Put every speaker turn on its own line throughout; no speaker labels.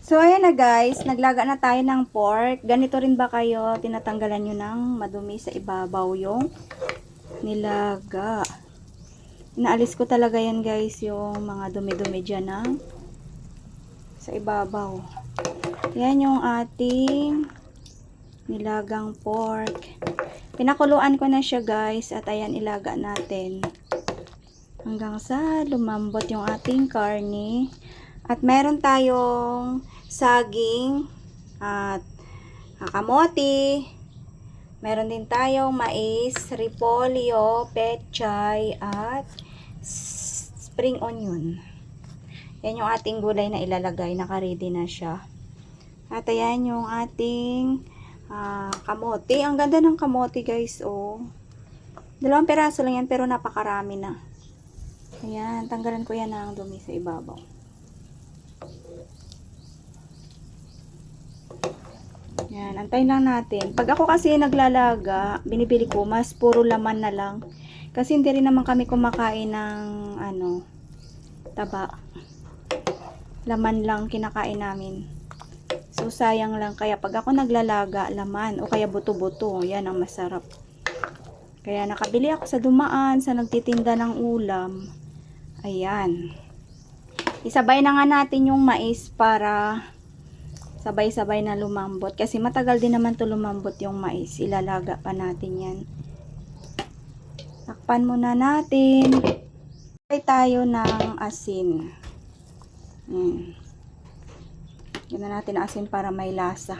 So, ayan na guys, naglaga na tayo ng pork. Ganito rin ba kayo, tinatanggalan nyo ng madumi sa ibabaw yung nilaga. Inaalis ko talaga yan guys, yung mga dumi-dumi dyan sa ibabaw. Yan yung ating nilagang pork. Pinakuluan ko na siya guys, at ayan ilaga natin. Hanggang sa lumambot yung ating karne. At meron tayong saging at kamote. Meron din tayong mais, repolyo, pechay at spring onion. Yan yung ating gulay na ilalagay. Naka-ready na siya. At ayan yung ating kamote. Ang ganda ng kamote guys. Oh. 2 peraso lang yan pero napakarami na. Ayan. Tanggalan ko yan ng dumi sa ibabaw. Yan, antayin lang natin. Pag ako kasi naglalaga, binibili ko, mas puro laman na lang. Kasi hindi rin naman kami kumakain ng, taba. Laman lang kinakain namin. So, sayang lang. Kaya pag ako naglalaga, laman. O kaya buto-buto. Yan ang masarap. Kaya nakabili ako sa dumaan, sa nagtitinda ng ulam. Ayan. Isabay na nga natin yung mais para sabay-sabay na lumambot. Kasi matagal din naman to lumambot yung mais. Ilalaga pa natin yan. Takpan muna natin. Ilagay tayo ng asin. Yan na natin asin para may lasa.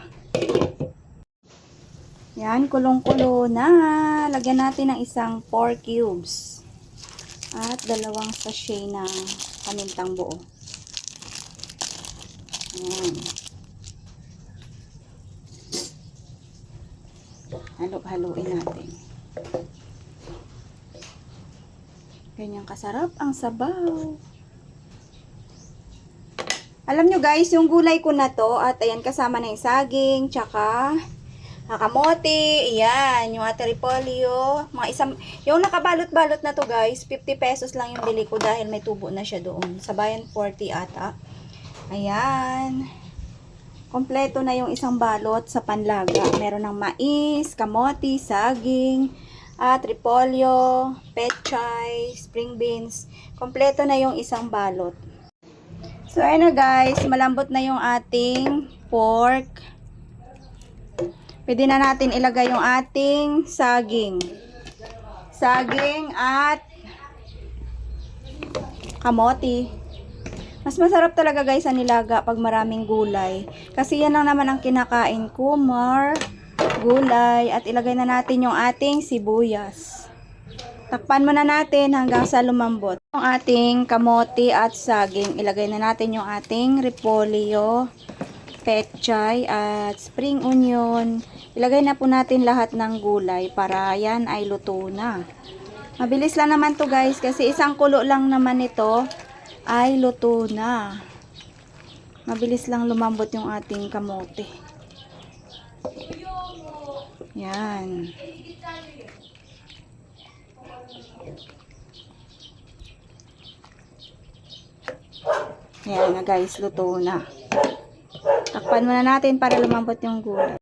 Yan, kulong-kulo na. Lagyan natin ng isang 4 cubes. At 2 sachet ng pamintang buo. Yan. Halo-haloin natin. Ganyan kasarap ang sabaw. Alam nyo guys, yung gulay ko na to, at ayan kasama na yung saging, tsaka kamote, ayan, yung ating repolyo, yung nakabalot-balot na to guys, 50 pesos lang yung bili ko dahil may tubo na siya doon. Sa bayan 40 ata. Ayan. Kompleto na yung isang balot sa panlaga. Meron ng mais, kamote, saging, at repolyo, pechay, spring beans. Kompleto na yung isang balot. So, ayun na guys. Malambot na yung ating pork. Pwede na natin ilagay yung ating saging. Saging at kamote. Mas masarap talaga guys ang nilaga pag maraming gulay. Kasi yan lang naman ang kinakain ko. More gulay. At ilagay na natin yung ating sibuyas. Takpan muna natin hanggang sa lumambot. Yung ating kamote at saging. Ilagay na natin yung ating repolyo, pechay at spring onion. Ilagay na po natin lahat ng gulay para yan ay luto na. Mabilis lang naman to guys kasi isang kulo lang naman ito ay luto na. Mabilis lang lumambot yung ating kamote. Yan. Yan na guys, luto na. Takpan muna natin para lumambot yung gulay.